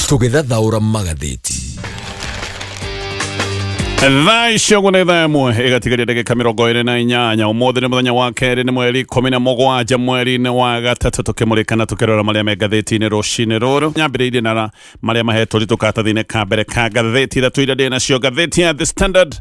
tũgĩthathaũra magathĩti. Thaa icio gũnĩ thaa ĩmwe ĩgatigaria ndagĩka 28 ũmũthĩ nĩ mũthenya wa kerĩ nĩ mweri 17 mweri-inĩ wa gatatũ tũkĩmũrĩka na tũkĩrora marĩa me ngathĩti-inĩ rũcinĩ rũrũ. Nyambĩrĩirie na marĩa mahetwo ritũ karatathi-inĩ ka mbere ka ngathĩti ithatũ iria ndĩ nacio. Ngathĩti ya The Standard,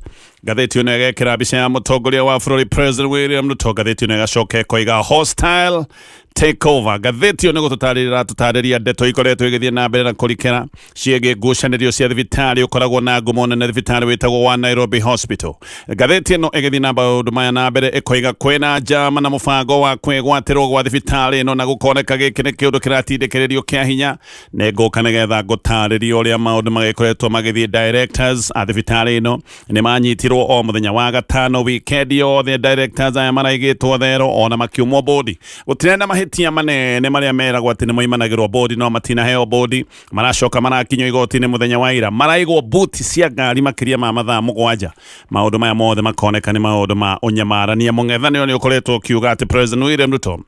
ngathĩti ĩno ĩgekĩra mbica ya mũtongoria wa bũrũri President William Ruto. Ngathĩti ĩno ĩgacoka ĩkoiga hostile takeover. Ngathĩti ĩyo nĩ gũtũtarĩria ndeto ikoretwo igĩthiĩ na mbere na kũrikĩra ciĩgiĩ ngucanĩrio cia thibitarĩ ũkoragwo na ngumo nene thibitarĩ wĩtagwo wa Nairobi Hospital. Ngathĩti ĩno ĩgĩthiĩ na maũndũ maya na mbere ĩkoiga kwĩna njama na mũbango wa kwĩgwatĩrwo gwa thibitarĩ ĩno na gũkoneka gĩkĩ nĩ kĩũndũ kĩratindĩkĩrĩrio kĩa hinya. Nĩ ngũka nĩgetha ngũtarĩria ũrĩa maũndũ magĩkoretwo magĩthiĩ. Directors a thibitarĩ ĩno nĩ manyitirwo o mũthenya wa gatano wikendi yothe. Directors aya maraigĩtwo thero ona makiumwo bodi. Gũtirĩ na mahĩtia manene marĩa meragwo atĩ nĩ moimanagĩrwo bodi no matinaheo bodi. Maracoka marakinywo igoti-inĩ mũthenya wa ira. Maraigwo buti cia ngari makĩria ma mathaa 7. Maũndũ maya mothe makoneka nĩ maũndũ ma ũnyamarania. Mũng'ethanĩro nĩ ũkoretwo ũkiuga atĩ President William Ruto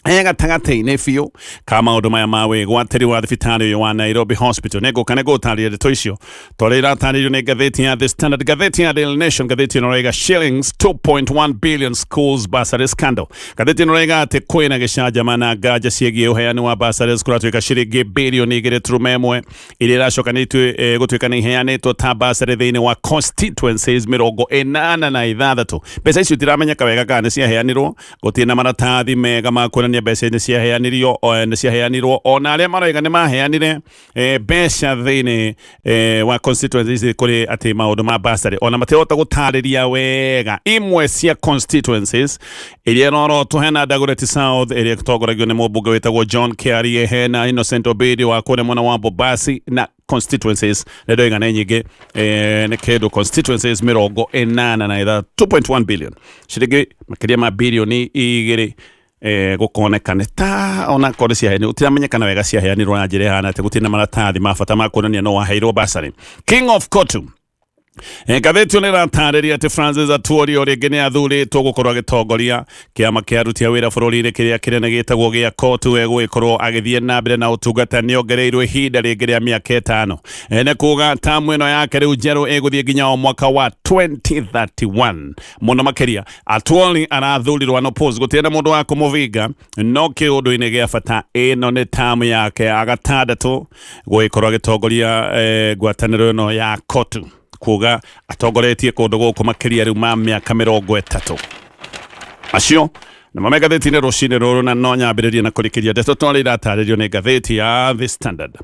gatagatĩ-inĩ biũ ka maũndũ maya ma wĩgwatĩri wa thibitarĩ ũyũ wa Nairobi Hospital. Nĩ ngũka nĩ gũtarĩria ndeto icio tondũ iratarĩrio nĩ ngathĩti ya The Standard. Ngathĩti ya Daily Nation, ngathĩti ĩno roiga shillings 2.1 billion schools bursary scandal. Ngathĩti ĩno roiga atĩ kwĩna gĩcanjama na nganja ciĩgiĩ ũheani wa bursaries kũratuĩka ciringi birioni 2.1 iria iracokanĩtio gũtuĩka nĩ iheanĩtwo ta bursary thĩinĩ wa constituencies 86. Mbeca icio itiramenyeka wega kana nĩ ciaheanirwo. Gũtirĩ na maratathi mega ma kuonania mbeca nĩ ciaheanirwo ona arĩa maroiga nĩ maheanire mbeca thĩinĩ wa constituencies kũrĩ atĩ maũndũ ma bursary ona matihota gũtarĩria wega imwe cia constituencies iria norotwo hena Dagoretti South ĩrĩa ĩtongoragio nĩ mũmbunge wĩtagwo John Kiarie, hena Innocent Obidio wa kũrĩa mwena wa Bobasi na constituencies nĩ ndoiga nĩ nyingĩ nĩ kĩndũ constituencies 83 2.1 billion ciringi makĩria ma birioni 2 gũkonekane ta ona kore ciaheanirwo ũtiramenyekana wega ciaheanirwo na njĩra ĩhana atĩ gũtirĩ na maratathi ma bata ma kuonania no waheirwo bursary. King of Kotu, ngathĩti ĩno ĩratarĩria atĩ Francis Atwoli o rĩngĩ nĩ athurĩtwo gũkorwo agĩtongoria kĩama kĩa aruti a wĩra bũrũri-inĩ kĩrĩa kĩnene gĩtagwo gĩa Kotu gũgĩkorwo agĩthiĩ na mbere na ũtungata. Nĩ ongereirwo ihinda rĩngĩ rĩa mĩaka 5. Nĩ kuuga tamu ĩno yake rĩu njerũ ĩgũthiĩ nginya o mwaka wa 2031. Mũno makĩria Atwoli arathurirwo anopose gũtirĩ na mũndũ wa kũmũvinga no kĩũndũ-inĩ gĩa bata ĩno nĩ tamu yake ya gatandatũ gũgĩkorwo agĩtongoria ngwatanĩro ĩno ya Kotu. Kuga atongoretie kũndũ gũkũ makĩria rĩu ma mĩaka 30. Acio na magathĩti-inĩ rũcinĩ rũrũ na no nyambĩrĩrie na kũrĩkĩria ndeto twarĩ iratarĩrio nĩ ngathĩti ya The Standard.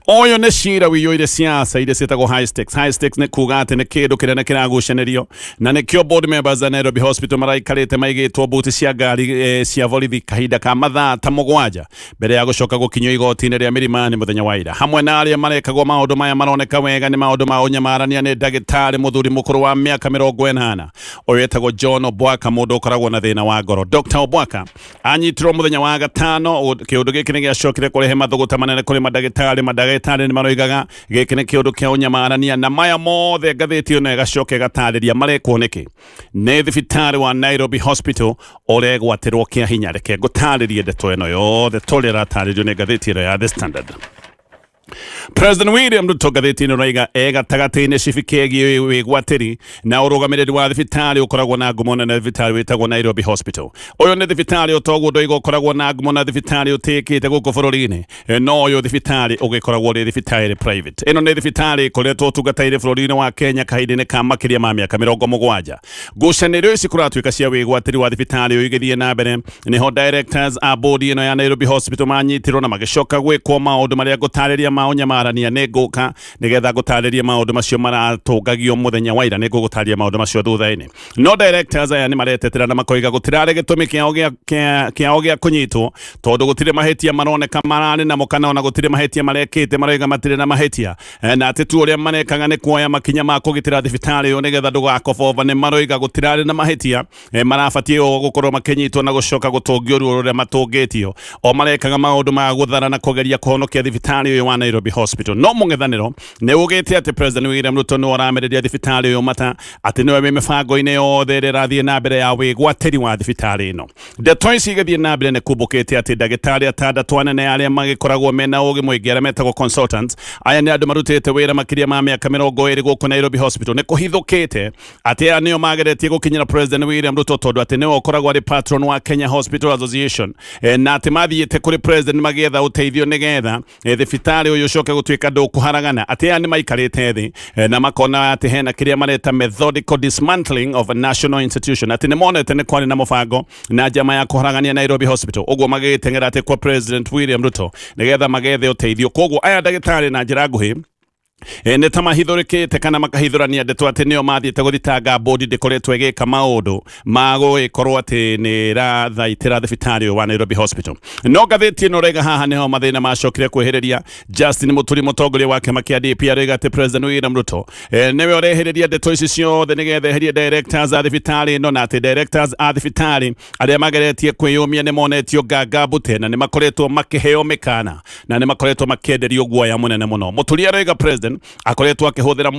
Oyo nĩ cira wĩyũire siasa iria ciĩtagwo high stakes. High stakes nĩ kuga atĩ nĩ kĩndũ kĩrĩa kĩragucanĩrio na nĩkĩo board members a Nairobi Hospital maraikarĩte maigĩtwo buti cia ngari cia borithi kahinda ka mathaa ta 7 mbere ya gũcoka gũkinywo igoti-inĩ rĩa Milimani mũthenya wa ira. Hamwe na arĩa marekagwo maũndũ maya maroneka wega nĩ maũndũ ma ũnyamarania nĩ ndagĩtarĩ mũthuri mũkũrũ wa mĩaka 80 ũyũ wĩtagwo John Obwaka, mũndũ ũkoragwo na thĩna wa ngoro. Dr. Obwaka anyitirwo mũthenya wa gatano. Kĩũndũ gĩkĩ nĩ gĩacokire kũrehe mathũgũta manene kũrĩ madagĩtarĩ nĩ maroigaga gĩkĩ nĩ kĩũndũ kĩa ũnyamarania na maya mothe ngathĩti ĩno ĩgacoka ĩgatarĩria marekwo nĩkĩ nĩ thibitarĩ wa Nairobi Hospital ũregwatĩrwo kĩa hinya. Reke ngũtarĩrie ndeto ĩno yothe tũrĩa ĩratarĩrio nĩ ngathĩti ĩno ya The Standard. President William Ruto ngathĩti-inĩ roiga gatagatĩ-inĩ cibikiĩgiĩ wĩgwatĩri na ũrũgamĩrĩri wa thibitarĩ ũkoragwo na ngumo nene thibitarĩ wĩtagwo Nairobi Hospital. Ũyũ nĩ thibitarĩ ũtogwo ndoiga ũkoragwo na ngumo na thibitarĩ ũtĩkĩte gũkũ bũrũri-inĩ no ũyũ thibitarĩ ũgĩkoragwo rĩ thibitarĩ private. Ĩno nĩ thibitarĩ ĩkoretwo ũtungata-inĩ bũrũri-inĩ wa Kenya kahinda-inĩ ka makĩria ma mĩaka 70. Ngucanĩrio ici kũratuĩka cia wĩgwatĩri wa thibitarĩ ũyũ igĩthiĩ na mbere nĩho directors a bodi ĩno ya Nairobi Hospital manyitirwo na magĩcoka gwĩkwo maũndũ marĩa ngũtarĩria ma ũnyamarania. Nĩ ngũka nĩgetha ngũtarĩrie maũndũ macio maratũngagio mũthenya wa ira. Nĩ ngũgũtarĩria maũndũ macio thutha-inĩ. No directors aya nĩ maretetera na makoiga gũtirarĩ gĩtũmi kĩao gĩa kũnyitwo tondũ gũtirĩ mahĩtia maroneka mararĩ namo kana ona gũtirĩ mahĩtia marekĩte. Maroiga matirĩ na mahĩtia na atĩ tu ũrĩa marekaga nĩ kuoya makinya ma kũgitĩra thibitarĩ ũyũ nĩgetha ndũgakoboba. Nĩ maroiga gũtirarĩ na mahĩtia marabatiĩ gũkorwo makĩnyitwo na gũcoka gũtũngio ruo rũrĩa matũngĩtio. O marekaga maũndũ ma gũthara na kũgeria kũhonokia thibitarĩ ũyũ wa Nairobi Hospital. Hospital no mung'ethaniro ne ugite ati President William Ruto no aramereria thibitari uyu mata ati niwe mibango-ini yothe ĩrĩa ĩrathiĩ na mbere ya wĩgwatĩri wa thibitari ĩno. Ndeto ici igĩthiĩ na mbere nĩ kumbũkĩte atĩ ndagĩtarĩ atandatũ anene arĩa magĩkoragwo mena ũgĩ mũingĩ arĩa metagwo consultants, aya nĩ andũ marutĩte wĩra makĩria ma mĩaka 20 gũkũ Nairobi Hospital. Nĩ kũhithũkĩte atĩ aya nĩo mageretie gũkinyĩra President William Ruto tondũ atĩ nĩwe ũkoragwo arĩ patron wa Kenya Hospital Association, na atĩ mathiĩte kũrĩ President magĩetha ũteithio nĩgetha thibitari ũyũ ũcoke gũtuĩka ndũkũharagana. Atĩ aya nĩ maikarĩte thĩ na makona atĩ hena kĩrĩa mareta methodical dismantling of a national institution. Atĩ nĩ monete nĩ kwarĩ na mũbango na njama ya kũharagania Nairobi Hospital. Ũguo magĩteng'era atĩ kwa President William Ruto nĩgetha magethe ũteithio. Koguo aya ndagĩtarĩ na njĩra nguhĩ nĩ ta mahithũrĩkĩte kana makahithũrania ndeto atĩ nĩo mathiĩte gũthitanga bodi ndĩkoretwo ĩgĩka maũndũ ma gũgĩkorwo atĩ nĩ ĩrathaitĩra thibitari wa Nairobi Hospital. No ngathĩti ĩno rega haha nĩho mathĩna macokire kwĩhĩrĩria. Justin Mũturi mũtongoria wa kĩama kĩa DP arauga atĩ President William Ruto nĩwe ũrehereria ndeto ici ciothe nĩgetha eherie directors a thibitari ĩno, na atĩ directors a thibitari arĩa mageretie kwĩyũmia nĩ monetio ngangambute na nĩ makoretwo makĩheo mĩkana na nĩ makoretwo makĩenderio guoya mũnene mũno. Mũturi arauga President akoretwo akĩhũthĩra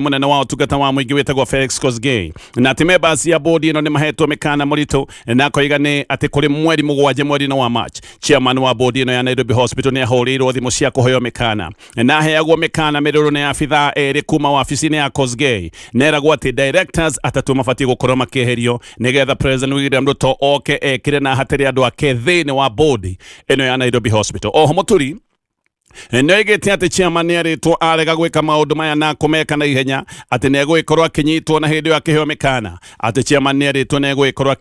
mũnene wa ũtungata wa mũingĩ wĩtagwo Felix Kosgei, na atĩ members ya bodi ĩno nĩ mahetwo mĩkana mũritũ, na akoiga nĩ atĩ kũrĩ mweri 7 mweri-inĩ wa March chairman wa bodi ĩno ya Nairobi Hospital nĩ ahũrĩirwo thimũ cia kũheo mĩkana, na aheagwo mĩkana mĩrũrũ nĩ abithaa erĩ kuma wabici-inĩ ya Kosgei, na eragwo atĩ directors atatũ mabatiĩ gũkorwo makĩeherio nĩgetha President William Ruto oke ekĩre na hatarĩ andũ ake thĩinĩ wa bodi ĩno ya Nairobi Hospital. Oho Mũturi nĩoigĩte atĩ chairman nĩarĩtwo arega gwĩka maũndũ maya na kũmeka na ihenya, atĩ nĩegũgĩkorwo akĩnyitwo na hĩndĩ ĩyo akĩheo mĩkana. Atĩ chairman nĩarĩtwo nĩegũgĩkorwo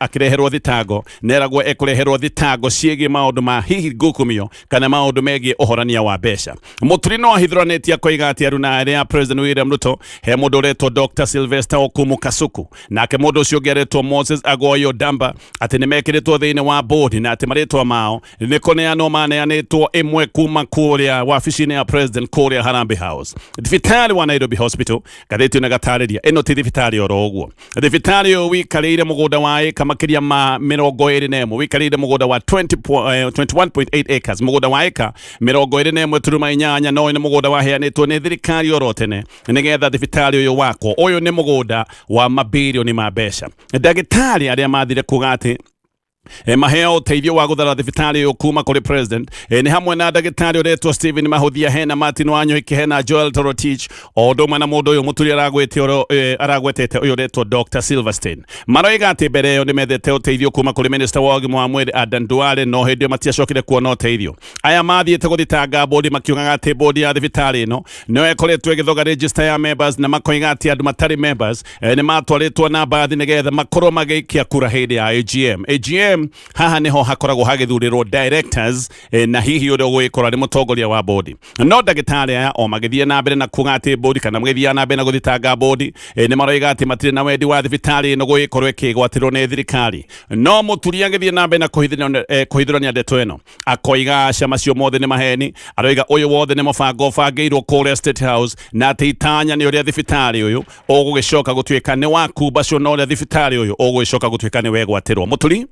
akĩreherwo thitango, neragwo ekũreherwo thitango ciĩgiĩ maũndũ ma hihi ngukumio kana maũndũ megiĩ ũhorania wa mbeca. Mũturi no ahithũranĩtie akoiga atĩ aruna arĩa a President William Ruto he mũndũ ũretwo Dr. Sylvester Okumu Kasuku, nake mũndũ ũcio ũngĩ aretwo Moses Agoyo Damba, atĩ nĩ mekĩrĩtwo thĩinĩ wa bodi na atĩ marĩtwa mao nĩ kũneanwo maneanĩtwo ĩmwe kuma kũrĩa wabici-inĩ ya President kũrĩa Harambee House. Thibitari wa Nairobi Hospital gathĩti na gatarĩria ĩno ti thibitari oro ũguo. Thibitari ũyũ wĩikarĩire mũgũnda wa ĩka makĩria ma 21, wĩikarĩire mũgũnda wa 21.8 acres, mũgũnda wa ĩka 21.8, no nĩ mũgũnda waheanĩtwo nĩ thirikari oro tene nĩgetha thibitari ũyũ wakwo. Ũyũ nĩ mũgũnda wa mabirioni ma mbeca. Ndagĩtarĩ arĩa mathire kuga atĩ maheo ũteithio wa gũthara thibitari ũyũ kuma kũrĩ President nĩ hamwe na ndagĩtarĩ ũretwo Stephen Mahuthia, hena Martin Wanyoike, hena Joel Torotich, o ũndũ ũmwe na mũndũ ũyũ Mũturi aragwetete ũyũ ũretwo Dr. Silverstein. Maroiga atĩ mbere ĩyo nĩ methete ũteithio kuma kũrĩ Minister wa ũgima wa mwĩrĩ Adan Duale, no hĩndĩ ĩyo matiacokire kuona ũteithio. Aya mathiĩte gũthitanga bodi makiugaga atĩ bodi ya thibitari ĩno nĩyo ĩkoretwo ĩgĩthoga register ya members, na makoiga atĩ andũ matarĩ members nĩ matwarĩtwo na bathi nĩgetha makorwo magĩikia kura hĩndĩ ya AGM. Haha niho hakoragwo hagĩthurĩrwo directors na hihi ũrĩa ũgũgĩkorwo arĩ mũtongoria wa bodi. No ndagĩtarĩ aya o magĩthiĩ na mbere na kuga atĩ bodi kana magĩthiĩ na mbere na gũthitanga bodi nĩ maroiga atĩ matirĩ na wendi wa thibitari ĩno gũgĩkorwo ĩkĩgwatĩrwo nĩ thirikari. No Mũturi agĩthiĩ na mbere na kũhithũrania ndeto ĩno, akoiga aca macio mothe nĩ maheni. Aroiga ũyũ wothe nĩ mũbango ũbangĩirwo kũrĩa State House, na atĩ itanya nĩ ũrĩa thibitari ũyũ ũgũgĩcoka gũtuĩka nĩ wa kumbacio, no ũrĩa thibitari ũyũ ũgũgĩcoka gũtuĩka nĩ wegwatĩrwo. Mũturi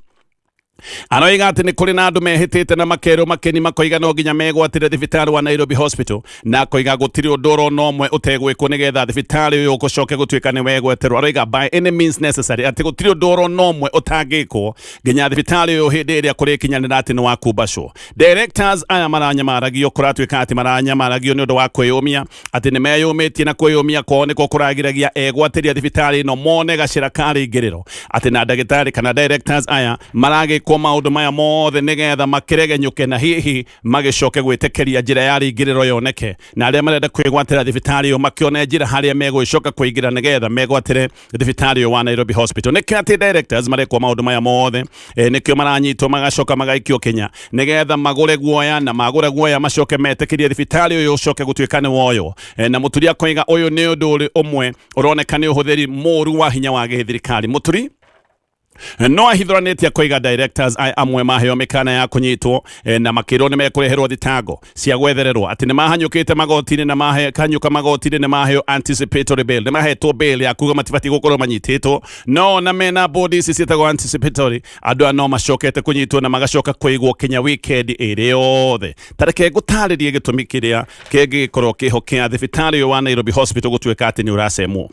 aroiga atĩ nĩ kũrĩ na andũ mehĩtĩte na makerwo makeni makoiga no nginya megwatĩre thibitari wa Nairobi Hospital, na akoiga gũtirĩ ũndũ oro na ũmwe ũtegwĩkwo nĩgetha thibitari ũyũ ũgũcoke gũtuĩka nĩ wegwatĩrwo. Aroiga by any means necessary, atĩ gũtirĩ ũndũ oro na ũmwe ũtangĩkwo nginya thibitari ũyũ hĩndĩ ĩrĩa kũrĩkinyanĩra atĩ nĩ wa kumbacwo. Directors aya maranyamaragio, kũratuĩka atĩ maranyamaragio nĩ ũndũ wa kwĩyũmia, atĩ nĩ meyũmĩtie na kwĩyũmia kwao nĩkuo kũragiragia egwatĩria thibitari ĩno mone gacĩra karĩ ngĩrĩro. Atĩ na ndagĩtarĩ kana directors aya maragĩkwo maũndũ maya mothe nĩgetha makĩregenyũke na hihi magĩcoke gwĩtĩkĩria njĩra ya rĩingĩrĩro yoneke, na arĩa marenda kwĩgwatĩra thibitari ũyũ makĩone njĩra harĩa megũgĩcoka kũingĩra nĩgetha megwatĩre thibitari ũyũ wa Nairobi Hospital. Nĩkĩo atĩ directors marekwo maũndũ maya mothe, nĩkĩo maranyitwo magacoka magaikio Kenya nĩgetha magũre guoya, na magũre guoya macoke metĩkĩrie thibitari ũyũ ũcoke gũtuĩka nĩ woyo. Na Mũturi akoiga ũyũ nĩ ũndũ ũmwe ũroneka nĩ ũhũthĩri mũũru wa hinya wa gĩthirikari. Mũturi no ahithũranĩtie kũiga directors amwe maheo mĩkana ya kũnyitwo na makĩrwo nĩ mekũreherwo thitango cia gwethererwo atĩ nĩ mahanyũkĩte magoti-inĩ na mahanyũka magoti-inĩ nĩ maheo anticipatory bail, nĩ mahetwo bail ya kuga matibatiĩ gũkorwo manyitĩtwo, no na mena bodi ici ciĩtagwo anticipatory, andũ aya no macokete kũnyitwo na magacoka kũigwo kinya weekend ĩrĩ yothe. Tareke ngũtarĩrie gĩtũmi kĩrĩa kĩngĩkorwo kĩhokea thibitarĩ ũyũ wa Nairobi Hospital gũtuĩka atĩ nĩ ũracemwo.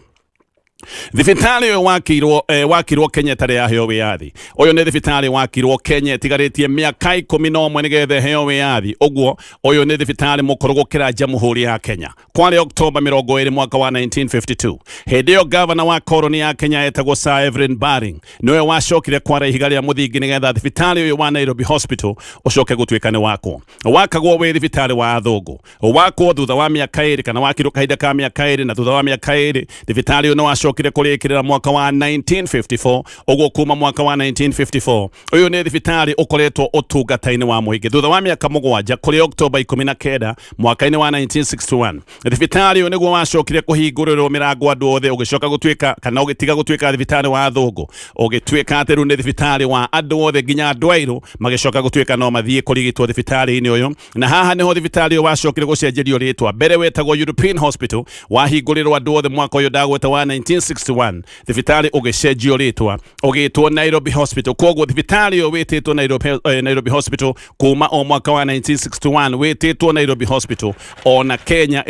Thibitarĩ ũyũ wakirwo Kenya tarĩ yaheo wĩyathi. Ũyũ nĩ thibitarĩ wakirwo Kenya ĩtigarĩtie mĩaka 11 nĩgetha heo wĩyathi. Ũguo ũyũ nĩ thibitarĩ mũkũrũ gũkĩra Jamhuri ya Kenya. Kwarĩ Oktoba 20 mwaka wa 1952. Hĩndĩ ĩyo gavana wa koroni ya Kenya etagwo Sir Evelyn Baring nĩwe wacokire kwara ihiga rĩa mũthingi nĩgetha thibitarĩ ũyũ wa Nairobi Hospital ũcoke gũtuĩka nĩ wakwo. Wakagwo wĩ thibitarĩ wa athũngũ. Wakwo thutha wa mĩaka 2 kana wakirwo kahinda ka mĩaka 2 na thutha wa mĩaka 2 thibitarĩ ũyũ no wacokire kũrĩkĩrĩra mwaka wa 1954. Ũguo kuma mwaka wa 1954 ũyũ nĩ thibitarĩ ũkoretwo ũtungata-inĩ wa mũingĩ thutha wa mĩaka 7 kũrĩ Oktoba 19 mwaka-inĩ wa 1961. Thibitarĩ ũyũ nĩguo wacokire kũhingũrĩrwo mĩrango andũ othe ũgĩcoka gũtuĩka kana ũgĩtiga gũtuĩka thibitarĩ wa athũngũ, ũgĩtuĩka atĩ rĩu nĩ thibitarĩ wa andũ othe nginya andũ airũ magĩcoka gũtuĩka no mathiĩ kũrigitwo thibitarĩ-inĩ ũyũ. Na haha nĩho thibitarĩ ũyũ wacokire gũcenjerio rĩtwa. Mbere wetagwo European Hospital, wahingũrĩrwo andũ othe mwaka ũyũ ndagweta wa 1961. Thibitarĩ ũgĩcenjio rĩtwa ũgĩtwo Nairobi Hospital. Koguo thibitarĩ ũyũ wĩtĩtwo Nairobi Hospital kuma o mwaka wa 1961 wĩtĩtwo Nairobi Hospital ona Kenya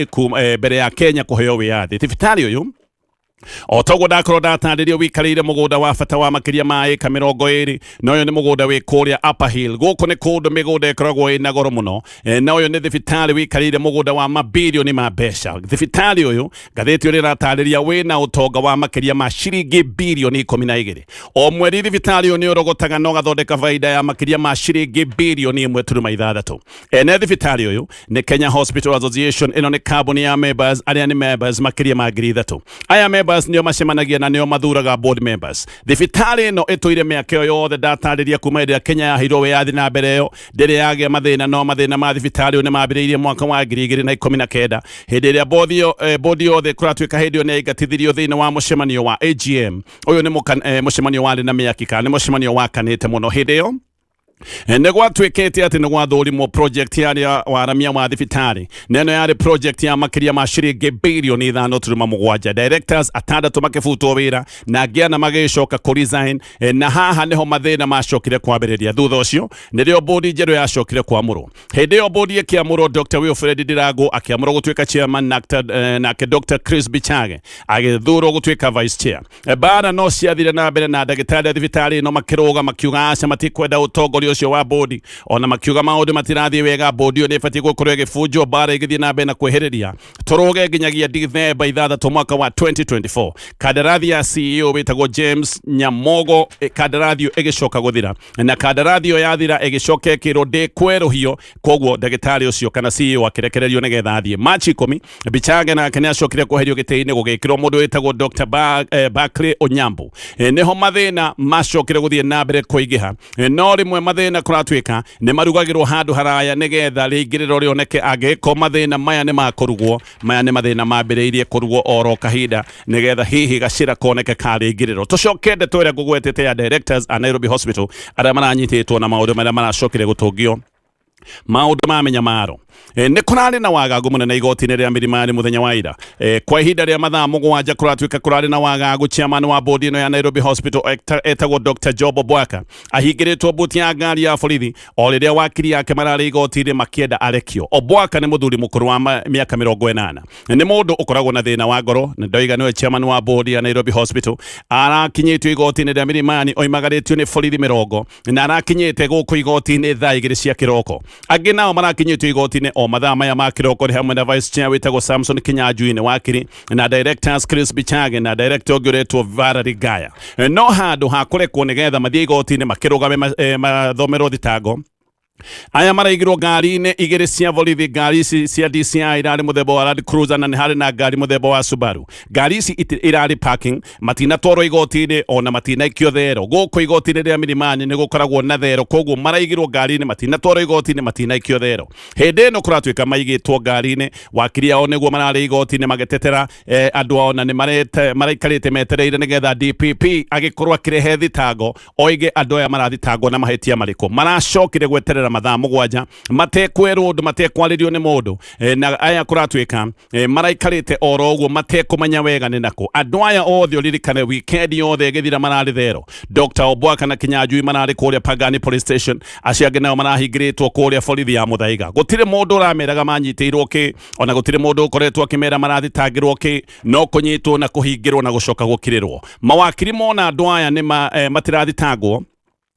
mbere ya Kenya kũheo wĩyathi. Thibitarĩ ũyũ o toguo ndakorwo ndatarĩrio wikarĩire mũgũnda wa bata wa makĩria ma ĩka 20 na ũyũ nĩ mũgũnda wĩ kũrĩa Upper Hill. Gũkũ nĩ kũndũ mĩgũnda ĩkoragwo ĩna goro mũno, na ũyũ nĩ thibitarĩ wikarĩire mũgũnda wa mabilioni ma mbeca. Thibitarĩ ũyũ ngathĩti ũrĩa ĩratarĩria wĩna ũtonga wa makĩria ma ciringi bilioni 12. O mweri thibitarĩ ũyũ nĩ ũrogotaga na ũgathondeka baida ya makĩria ma ciringi bilioni 1.6. Ene thibitarĩ ũyũ nĩ Kenya Hospital Association, ĩno nĩ kambuni ya members arĩa nĩ members makĩria ma 3,000. Aya members nĩo macemanagia na nĩo mathuraga board members. Thibitarĩ ĩno ĩtũire mĩaka ĩyo yothe ndatarĩria kuma hĩndĩ ĩrĩa Kenya yaheirwo wĩyathi na mbere ĩyo ndĩrĩ yagĩa mathĩna, no mathĩna ma thibitarĩ ũyũ nĩ mambĩrĩirie mwaka wa 2019 hĩndĩ ĩrĩa board yothe kũratuĩka hĩndĩ ĩyo nĩ yaingatithirio thĩinĩ wa mũcemanio wa AGM. Ũyũ nĩ mũcemanio warĩ na mĩaki kana nĩ mũcemanio wakanĩte mũno hĩndĩ ĩyo. Nĩ gwatuĩkĩte atĩ nĩ gwathũrimwo project ya waramia wa thibitarĩ. Neno yarĩ project ya makĩria ma ciringi bilioni 5.7. Directors 6 makĩbutwo wĩra na angĩ ana magĩcoka kũresign, na haha nĩho mathĩna macokire kwambĩrĩria. Thutha ũcio nĩrĩo bodi njerũ yacokire kwamũrwo. Hĩndĩ ĩyo bodi ĩkĩamũrwo Dr. Wilfred Ndirango akĩamũrwo gũtuĩka chairman, nake Dr. Chris Bichage agĩthurwo gũtuĩka vice chair. Bara no ciathire na mbere na ndagĩtarĩ a thibitarĩ ĩno makĩrũga makiuga aca matikwenda ũtongoria ũcio wa bodi, ona makiuga maũndũ matirathiĩ wega, bodi ĩyo nĩ ĩbatiĩ gũkorwo ĩgĩbunjwo, bara ĩgĩthiĩ na mbere na kwĩhĩrĩria. Tũrũge nginyagia Dithemba 6 mwaka wa 2024 kandarathi ya CEO wĩtagwo James Nyamogo, kandarathi ĩyo ĩgĩcoka gũthira, na kandarathi ĩyo yathira ĩgĩcoka ĩkĩrwo ndĩkwerũhio. Koguo ndagĩtarĩ ũcio kana CEO akĩrekererio nĩgetha athiĩ. Machi 10 Bichage nake nĩ acokire kweherio gĩtĩ-inĩ gũgĩkĩrwo mũndũ wĩtagwo Dr. Bakri Onyambu. Nĩho mathĩna macokire gũthiĩ na mbere kũingĩha, no rĩmwe mathĩna kũratuĩka nĩ marugagĩrwo handũ haraya nĩgetha rĩingĩrĩro rĩoneke. Angĩkorwo mathĩna maya nĩ makũrugwo, maya nĩ mathĩna mambĩrĩirie kũrugwo oro kahinda nĩgetha hihi gacĩra koneke karĩingĩrĩro. Tũcoke ndeto ĩrĩa ngũgwetete ya directors a Nairobi Hospital arĩa maranyitĩtwo na maũndũ marĩa maracokire gũtũngio. Maũndũ ma menyamaro nĩ kũrarĩ na wagagu mũnene igoti-inĩ rĩa Milimani mũthenya wa ira. Kwa ihinda rĩa mathaa 7 kũratuĩka kũrarĩ na wagagu. Chairman wa bodi ĩno ya Nairobi Hospital etagwo Dr. Job Obwaka ahingĩrĩtwo mbuti ya ngari ya borithi o rĩrĩa wakiri yake mararĩ igoti-inĩ makĩenda arekio. Obwaka nĩ mũthuri mũkũrũ wa mĩaka 80. Nĩ mũndũ ũkoragwo na thĩna wa ngoro, na ndoiga nĩwe chairman wa bodi ya Nairobi Hospital. Arakinyĩtio igoti-inĩ rĩa Milimani oimagarĩtio nĩ borithi 10 na arakinyĩte gũkũ igoti-inĩ thaa 2 cia kĩroko. Angĩ nao marakinyĩtio igoti-inĩ o mathaa maya ma kĩroko nĩ hamwe na vice chair wĩtagwo Samson Kinyanjui wakiri, na directors Chris Bichage na director ũngĩ ũretwo Valerie Gaya. No handũ ha kũrekwo nĩgetha mathiĩ igoti-inĩ makĩrũgame mathomerwo thitango, aya maraigirwo ngari-inĩ igĩrĩ cia borithi. Ngari ici cia DCI irarĩ mũthemba wa Land Cruiser na nĩ harĩ na ngari mũthemba wa Subaru. Ngari ici irarĩ parking, matinatwarwo igoti-inĩ ona matinaikio thero. Gũkũ igoti-inĩ rĩa Milimani nĩ gũkoragwo na thero, koguo maraigirwo ngari-inĩ, matinatwarwo igoti-inĩ, matinaikio thero. Hĩndĩ ĩno kũratuĩka maigĩtwo ngari-inĩ, wakiri ao nĩguo mararĩ igoti-inĩ magĩtetera andũ ao na nĩ maraikarĩte metereire nĩgetha DPP agĩkorwo akĩrehe thitango oige andũ aya marathitangwo na mahĩtia marĩkũ. Maracokire gweterera mathaa mũgwanja matekwerwo ũndũ, matekwarĩrio nĩ mũndũ, na aya kũratuĩka maraikarĩte oro ũguo matekũmenya wega nĩ nakũ. Andũ aya othe ũririkane weekend yothe ĩgĩthira mararĩ thero. Dr. Obwaka na Kinyanjui mararĩ kũrĩa Pangani Police Station, acio angĩ nao marahingĩrĩtwo kũrĩa borithi ya Muthaiga. Gũtirĩ mũndũ ũrameraga manyitĩirwo kĩ, ona gũtirĩ mũndũ ũkoretwo akĩmera marathitangĩrwo kĩ, no kũnyitwo na kũhingĩrwo na gũcoka gũkirĩrwo. Mawakiri mona andũ aya nĩ matirathitangwo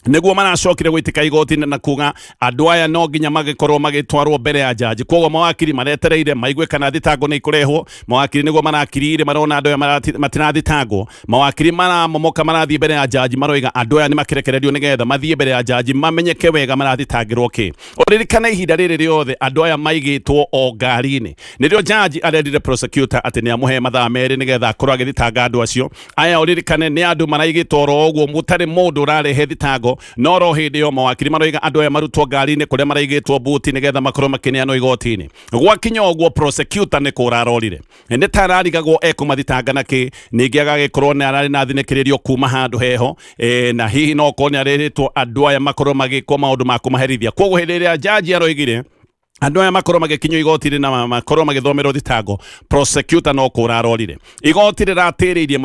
nĩguo maracokire gũitĩka igoti-inĩ na kuga andũ aya no nginya magĩkorwo magĩtwarwo mbere ya jaji. Koguo mawakiri maretereire maigue kana thitango nĩ ikũrehwo. Mawakiri nĩguo marakirire marona andũ aya matirathitangwo. Mawakiri maramomoka marathiĩ mbere ya jaji maroiga andũ aya nĩ makĩrekererio nĩgetha mathiĩ mbere ya jaji mamenyeke wega marathitangĩrwo kĩ. Ũririkane ihinda rĩrĩ rĩothe andũ aya maigĩtwo o ngari-inĩ, nĩrĩo jaji arendire prosecutor atĩ nĩ amũhe mathaa merĩ nĩgetha akorwo agĩthitanga andũ acio. Aya ũririkane nĩ andũ maraigĩtwo oro ũguo, mũtarĩ mũndũ ũrarehe thitango, no ro hĩndĩ yo mawakiri maroiga andũ aya marutwo ngari-inĩ kũrĩa maraigĩtwo buti nĩgetha makorwo makĩneanwo igoti-inĩ. Gwakinya ũguo prosecutor nĩ kũrarorire, nĩ tararigagwo ekũmathitanga na kĩ, ningĩ agagĩkorwo nĩ ararĩ na thinĩkĩrĩrio kuma handũ heho, na hihi no korwo nĩ arĩrĩtwo andũ aya makorwo magĩkwo maũndũ ma kũmaherithia. Koguo hĩndĩ ĩrĩa jaji aroigire andũ aya makorwo magĩkinywo igoti-inĩ na makorwo magĩthomerwo thitango, prosecutor no kũrarorire. Igoti rĩratĩrĩirie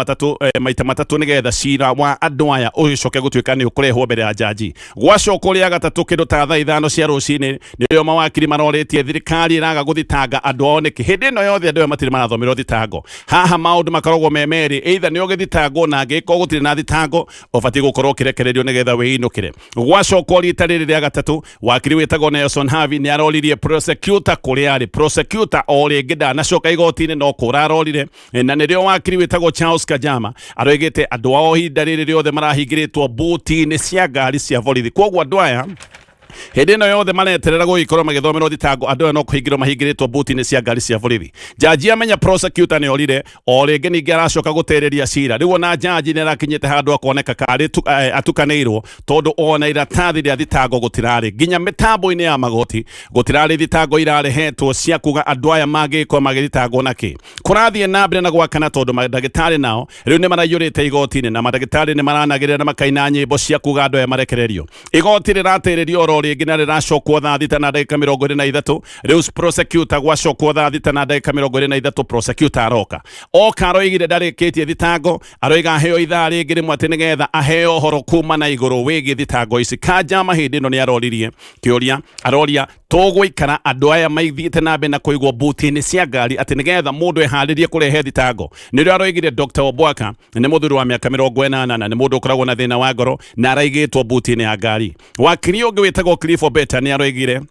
maita matatũ nĩgetha cira wa andũ aya ũgĩcoke gũtuĩka nĩ ũkũrehwo mbere ya jaji. Gwacoka ũrĩa gatatũ kĩndũ ta thaa 5 cia rũcinĩ nĩrĩo mawakiri marorĩtie thirikari ĩraga gũthitanga andũ ao nĩkĩ. Hĩndĩ ĩno yothe andũ aya matirĩ marathomerwo thitango. Haha maũndũ makoragwo me merĩ, either nĩ ũgĩthitangwo na angĩkorwo gũtirĩ na thitango ũbatiĩ gũkorwo ũkĩrekererio nĩgetha wĩinũkĩre. Gwacoka rita rĩrĩ rĩa gatatũ, wakiri wĩtagwo Nelson Havi nĩ aroririe prosecutor kũrĩa arĩ. Prosecutor o rĩngĩ ndanacoka igoti-inĩ no kũrarorire, na nĩrĩo wakiri wĩtagwo Charles Kajama aroigĩte andũ ao ihinda rĩrĩ rĩothe marahingĩrĩtwo buti-inĩ cia ngari cia borithi. Koguo andũ aya hĩndĩ ĩno yothe mareterera gũgĩkorwo magĩthomerwo thitango, andũ aya no kũhingĩrwo mahingĩrĩtwo buti-inĩ cia ngari cia borithi. Jaji amenya prosecutor nĩ orire, o rĩngĩ ningĩ aracoka gũtereria cira. Rĩu ona jaji nĩ arakinyĩte handũ akoneka karĩ atukanĩirwo, tondũ ona iratathi rĩa thitango gũtirarĩ. Nginya mĩtambo-inĩ ya magoti gũtirarĩ thitango irarehetwo cia kuga andũ aya mangĩkorwo magĩthitangwo na kĩ. Kũrathiĩ na mbere na gwakana tondũ mandagĩtarĩ nao rĩu nĩ maraiyũrĩte igoti-inĩ na mandagĩtarĩ nĩ maranagĩrĩra na makaina nyĩmbo cia kuga andũ aya marekererio. Igoti rĩratĩrĩrio oro rĩngĩ na rĩracokwo thaa 6 na ndagĩka 23. Rĩu prosecutor gwacokwo thaa 6 na ndagĩka 23, prosecutor aroka. Oka aroigire ndarĩkĩtie thitango, aroiga aheo ithaa rĩngĩ rĩmwe atĩ nĩgetha aheo ũhoro kuma na igũrũ wĩgiĩ thitango ici. Kajama hĩndĩ ĩno nĩ aroririe kĩũria, aroria tũgũikara andũ aya maithiĩte na mbere na kũigwo buti-inĩ cia ngari atĩ nĩgetha mũndũ eharĩrie kũrehe thitango. Nĩrĩo aroigire Dr. Obwaka nĩ mũthuri wa mĩaka 80 na nĩ mũndũ ũkoragwo na thĩna wa ngoro na araigĩtwo buti-inĩ ya ngari. Wakiri ũngĩ wĩtagwo Clifford Beta nĩ aroigire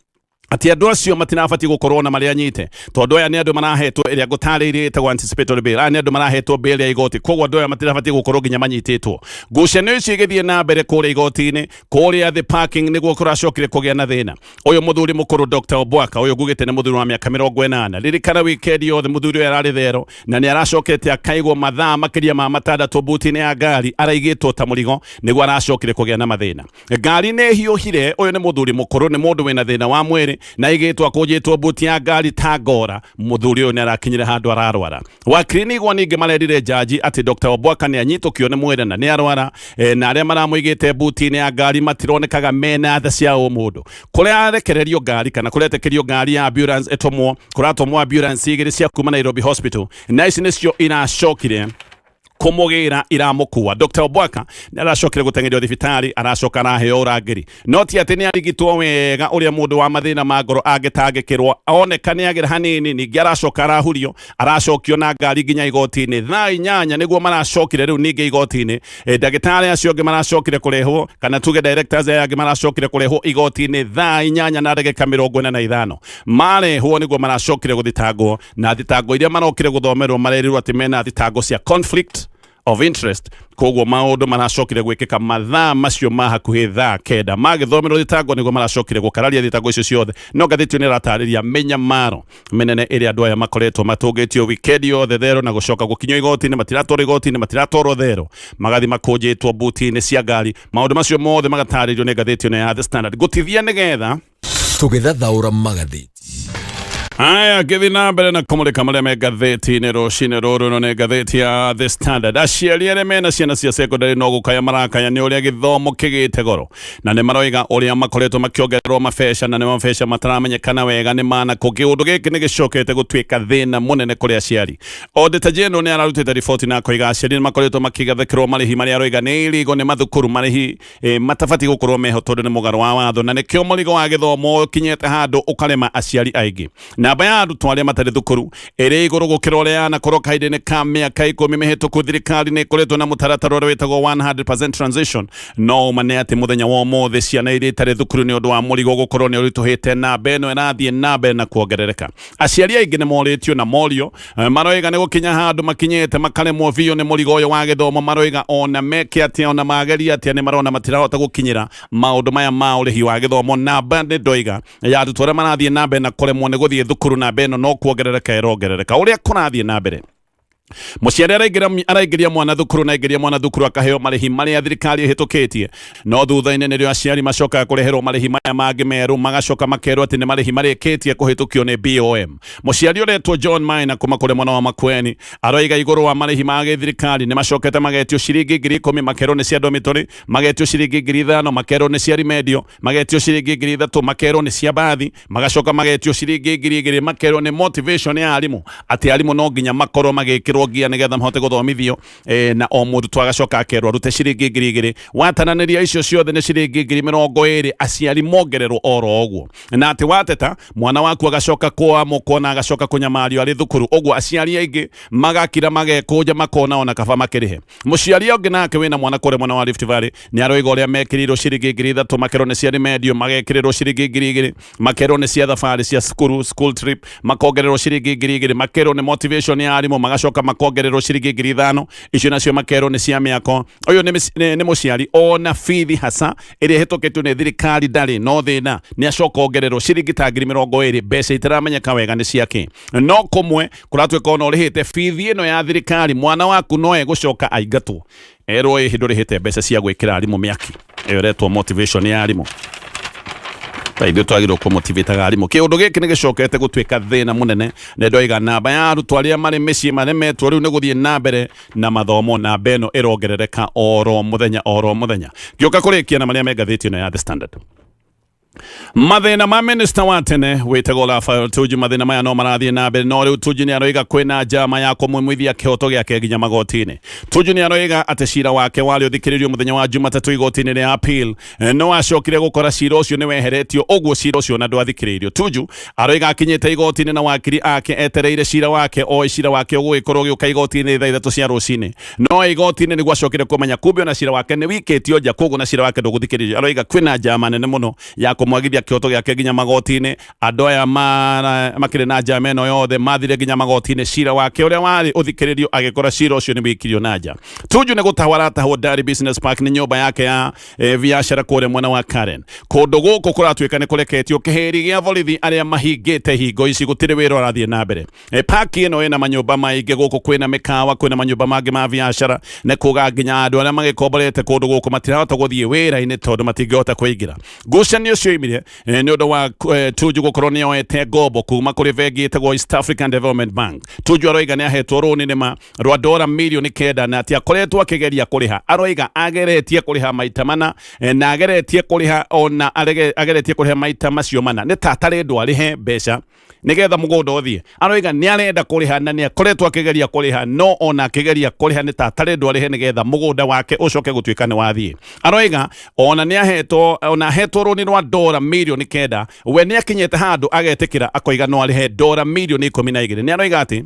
ati andũ acio matinabatiĩ gũkorwo na marĩa nyite, tondũ aya nĩ andũ marahetwo ĩrĩa gũtarĩirie ĩtagwo anticipatory bail. Aya nĩ andũ marahetwo bail ya igoti, koguo andũ aya matinabatiĩ gũkorwo nginya manyitĩtwo. Ngucanio ici igĩthiĩ na mbere kũrĩa igoti-inĩ, kũrĩa the parking nĩguo kũracokire kũgĩa na thĩna. Ũyũ mũthuri mũkũrũ Dr. Obwaka, ũyũ ngugĩte nĩ mũthuri wa mĩaka 80. Ririkana weekend yothe mũthuri ũyũ ararĩ thero na nĩ aracokete akaigwo mathaa makĩria ma 6 buti-inĩ ya ngari, araigĩtwo ta mũrigo nĩguo aracokire kũgĩa na mathĩna. Ngari nĩ hiũhire. Ũyũ nĩ mũthuri mũkũrũ, nĩ mũndũ wĩna thĩna wa mwĩrĩ na igĩtwo akũnjĩtwo buti ya ngari ta ngora. Mũthuri ũyũ nĩ arakinyire handũ ararwara. Wakiri nĩguo ningĩ marerire jaji atĩ Dr. Obwaka nĩ anyitũkio nĩ mwĩrĩ na nĩ arwara, na arĩa maramũigĩte buti-inĩ ya ngari matironekaga mena tha cia ũmũndũ. Kũrĩa arekererio ngari kana kũretekerio ngari ya ambulance ĩtũmwo, kũratũmwo ambulance igĩrĩ cia kuma Nairobi hospital, na ici nĩcio iracokire kũmũgĩra iramũkua. Dr. Obwaka nĩ aracokire gũteng'erio thibitarĩ, aracoka araheo ũrangĩri. No ti atĩ nĩ arigitwo wega ũrĩa mũndũ wa mathĩna ma ngoro angĩtangĩkĩrwo. Oneka nĩ agĩra hanini, ningĩ aracoka arahurio, aracokio na ngari nginya igoti-inĩ. Thaa 8 nĩguo maracokire rĩu ningĩ igoti-inĩ. Ndagĩtarĩ acio angĩ maracokire kũrehwo, kana tuge directors aya angĩ maracokire kũrehwo igoti-inĩ thaa 8 na ndagĩka 45. Marehwo nĩguo maracokire gũthitangwo, na thitango iria marokire gũthomerwo marerirwo atĩ mena thitango cia conflict of interest koguo maundu maracokire gwikika mathaa macio mahakuhi thaa kenda magithomero thitango niguo maracokire gukararia thitango icio ciothe no ngathĩti nĩ ratariria menyamaro menene ĩrĩa andũ aya makoretwo matũngĩtio weekend yothe thero na gucoka gukinywo igoti-inĩ matiratwarwo igoti-inĩ matiratwarwo thero magathi makũnjĩtwo mbuti-inĩ cia ngari maũndũ macio mothe magatarĩrio nĩ ngathĩti ĩno ya The Standard gũtithia nĩgetha tũgĩthathaũra magathĩti. Aya githi na mbere na kumulika marĩa me ngathĩti-inĩ rũcinĩ rũrũ no nĩ ngathĩti ya The Standard. Aciari arĩa mena ciana cia secondary no gũkaya marakaya nĩ ũrĩa gĩthomo kĩgĩte goro na nĩ maroiga ũrĩa makoretwo makĩongererwo mabeca na nĩ mabeca mataramenyekana wega nĩ mana kũngĩ ũndũ gĩkĩ nĩ gĩcokete gũtuĩka thĩna mũnene kũrĩ aciari. Auditor General nĩ ararutĩte riboti na koiga aciari nĩ makoretwo makĩgathĩkĩrwo marĩhi marĩa aroiga nĩ irigo nĩ mathukuru marĩhi matabatiĩ gũkorwo meho tondũ nĩ mũgarũ wa watho na nĩkĩo mũrigo wa gĩthomo ũkinyĩte handũ ũkarema aciari aingĩ. Namba ya arutwo arĩa matarĩ thukuru ĩrĩ igũrũ gũkĩra ũrĩa yanakorwo kahinda-inĩ ka mĩaka 10 mĩhĩtũku thirikari nĩ ĩkoretwo na mũtaratara ũrĩa wĩtagwo 100% transition no uma nĩ atĩ mũthenya wa ũmũthĩ ciana iria itarĩ thukuru nĩ ũndũ wa mũrigo gũkorwo nĩ ũritũhĩte namba ĩno ĩrathiĩ na mbere na kuongerereka. Aciari aingĩ nĩ morĩtio na morio maroiga nĩ gũkinya handũ makinyĩte makaremwo biũ nĩ mũrigo ũyũ wa gĩthomo maroiga ona meke atĩa ona mageria atĩa nĩ marona matirahota gũkinyĩra maũndũ maya ma ũrĩhi wa gĩthomo. Namba nĩ ndoiga ya arutwo arĩa marathiĩ na mbere na kũremwo nĩ gũthiĩ thukuru na beno no kuongerereka ĩrongerereka ũrĩa kũrathiĩ na mbere. Mũciari araingĩria mwana thukuru na aingĩria mwana thukuru akaheo marĩhi marĩa thirikari ĩhĩtũkĩtie no thutha-inĩ nĩrĩo aciari macokaga kũreherwo marĩhi maya mangĩ merũ magacoka makerwo atĩ nĩ marĩhi marĩkĩtie kũhĩtũkio nĩ BOM. Mũciari ũretwo John Maina kuma kũrĩ mwana wa Makueni aroiga igũrũ wa marĩhi ma gĩthirikari nĩ macokete magetio ciringi 10,000 makerwo nĩ cia dormitory, magetio ciringi 5,000 makerwo nĩ cia remedio, magetio ciringi 3,000 makerwo nĩ cia bathi, magacoka magetio ciringi 2,000 makerwo nĩ motivation ya arimũ atĩ arimũ no nginya makorwo magĩkĩrwo ngia nĩgetha mahote gũthomithio na o mũndũ twagacoka akerwo arute ciringi 2,000 watananĩria icio ciothe nĩ ciringi 20,000 aciari mongererwo oro ũguo na atĩ wateta mwana waku agacoka kwamũkwo na agacoka kũnyamario arĩ thukuru ũguo aciari aingĩ magakira magekũnja makona ona kaba makĩrĩhe. Mũciari ũngĩ nake wĩna mwana kũrĩ mwana wa Rift Valley nĩ aroiga ũrĩa mekĩrirwo ciringi 3,000 makerwo nĩ cia remedio magekĩrĩrwo ciringi 2,000 makerwo nĩ cia thabarĩ cia school trip makongererwo ciringi 2,000 makerwo nĩ motivation ya arimũ magacoka makongererwo ciringi 5,000 icio nacio makerwo nĩ cia mĩako. Ũyũ nĩ mũciari ona bithi hasa ĩrĩa ĩhĩtũkĩtio nĩ thirikari ndarĩ no thĩna nĩ acoka ongererwo ciringi ta 20,000 mbeca itaramenyeka wega nĩ ciake no kũmwe kũratuĩka ona ũrĩhĩte bithi ĩno ya thirikari mwana waku no egũcoka aingatwo erwo ĩ hĩndĩ ũrĩhĩte mbeca cia gwĩkĩra arimũ mĩaki ĩyo ĩretwo motivation ya arimũ. Ithuĩ twagĩrĩirwo kũmotivataga arimũ. Kĩũndũ gĩkĩ nĩ gĩcokete gũtuĩka thĩna mũnene na ndoiga namba ya arutwo arĩa marĩ mĩciĩ maremetwo rĩu nĩ gũthiĩ na mbere na mathomo namba ĩno ĩrongerereka oro mũthenya. Gĩũka kũrĩkia na marĩa me ngathĩti ĩno ya The Standard. Mathĩna ma minista wa tene wĩtagwo Rafael Tuju mathĩna maya no marathiĩ na mbere no rĩu Tuju nĩ aroiga kwĩna njama ya kũmũmũithia kĩhoto gĩake nginya magoti-inĩ. Tuju nĩ aroiga atĩ cira wake warĩ ũthikĩrĩrio mũthenya wa Jumatatũ igoti-inĩ rĩa appeal no acokire gũkora cira ũcio nĩ weheretio ũguo cira ũcio na ndwathikĩrĩirio. Tuju aroiga akinyĩte igoti-inĩ na wakiri ake etereire cira wake cira wake ũgũgĩkorwo gĩũka igoti-inĩ thaa 3 cia rũcinĩ no igoti-inĩ nĩguo acokire kũmenya kumbe ona cira wake nĩ wikĩtio nja koguo na cira wake ndũgũthikĩrĩrio. Aroiga kwĩna njama nene mũno ya kũmwagithia kĩhoto gĩake nginya magoti-inĩ. Andũ aya makĩrĩ na njama ĩno yothe mathire nginya magoti-inĩ cira wake ũrĩa warĩ ũthikĩrĩrio agĩkora cira ũcio nĩ wĩkirio na nja. Tuju nĩ gũtahwo Dari Business Park nĩ nyũmba yake ya biacara kũrĩa mwena wa Karen. Kũndũ gũkũ kũratuĩka nĩ kũreketio kĩhĩri gĩa borithi arĩa mahingĩte hingo ici gũtirĩ wĩra ũrathiĩ na mbere. Paki ĩno ĩna manyũmba maingĩ gũkũ kwĩna mĩkawa kwĩna manyũmba mangĩ ma biacara nĩ kuga nginya andũ arĩa magĩkomborete kũndũ gũkũ matirahota gũthiĩ wĩra-inĩ tondũ matingĩhota kũingĩra. Ngucanio cioimire nĩ ũndũ wa Tuju gũkorwo nĩ oete ngombo kuma kũrĩ bengi ĩtagwo East African Development Bank. Tuju aroiga nĩ ahetwo rũni nĩma rwa $9 million na atĩ akoretwo akĩgeria kũrĩha. Aroiga ageretie kũrĩha maita mana na ageretie kũrĩha ona ageretie kũrĩha maita macio mana nĩ tatarĩ ndwarĩhe mbeca nĩgetha mũgũnda ũthiĩ. Aroiga nĩ arenda kũrĩha na nĩ akoretwo akĩgeria kũrĩha no ona akĩgeria kũrĩha nĩ tatarĩ ndwarĩhe nĩgetha mũgũnda wake ũcoke gũtuĩka nĩ wathiĩ. Aroiga ona nĩ ahetwo rũni rwa $9 million we nĩ akinyĩte handũ agetĩkĩra akoiga no arĩhe $12 million. Nĩ aroiga atĩ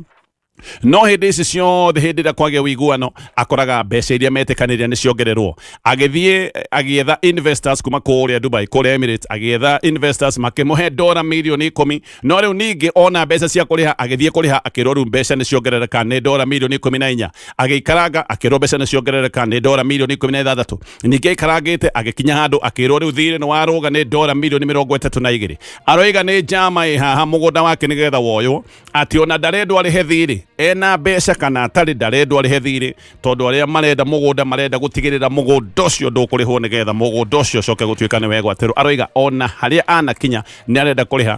no hindi ici ciothe hindi ĩrĩa kwagĩa ũiguano akoraga mbeca iria metĩkanĩria nĩ ciongererwo agĩthiĩ agĩetha investors kuma kũrĩa Dubai kũrĩa Emirates agĩetha investors makĩmũhe $10 milioni 10 no rĩu ningĩ ona mbeca cia kũrĩha agĩthiĩ kũrĩha akĩrwo rĩu mbeca nĩ ciongerereka nĩ $14 milioni 14 agĩikaranga akĩrwo mbeca nĩ ciongerereka nĩ $14 milioni 16 ningĩ aikarangĩte agĩkinya handũ akĩrwo rĩu thirĩ nĩ waroga nĩ $32 milioni 32 aroiga nĩ Njamaa haha mũgũnda wake nĩgetha woywo atĩ ona ndarendwo arĩhe thirĩ ena mbeca kana atarĩ ndarendwo arĩhe thirĩ tondũ arĩa marenda mũgũnda marenda gũtigĩrĩra mũgũnda ũcio ndũkũrĩhwo nĩgetha mũgũnda ũcio ũcoke gũtuĩka nĩ wegwatĩrwo aroiga ona harĩa anakinya nĩ arenda kũrĩha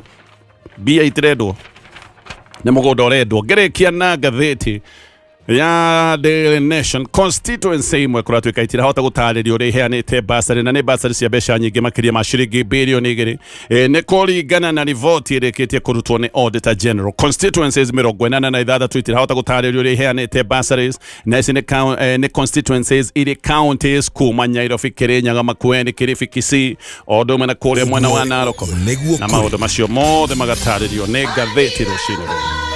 mbia itirendwo nĩ mũgũnda ũrendwo ngĩrĩkia na ngathĩti ya Daily Nation constituency imwe kuratuika itirahota gutarĩrio ũrĩa iheanĩte basarĩ na nĩ basarĩ cia mbeca nyingĩ makĩria ma ciringi bilioni 2 nĩ kũringana na riboti ĩrĩkĩtie kũrutwo nĩ Auditor General constituencies 46 itirahota gutarĩrio ũrĩa iheanĩte basaries na ici nĩ constituencies irĩ counties kuma Nairobi Kirinyaga Makueni Kilifi Kisii o ũndũ ũmwe na kũrĩa mwena wa Narok na maũndũ macio mothe magatarĩrio nĩ ngathĩti rũcinĩ.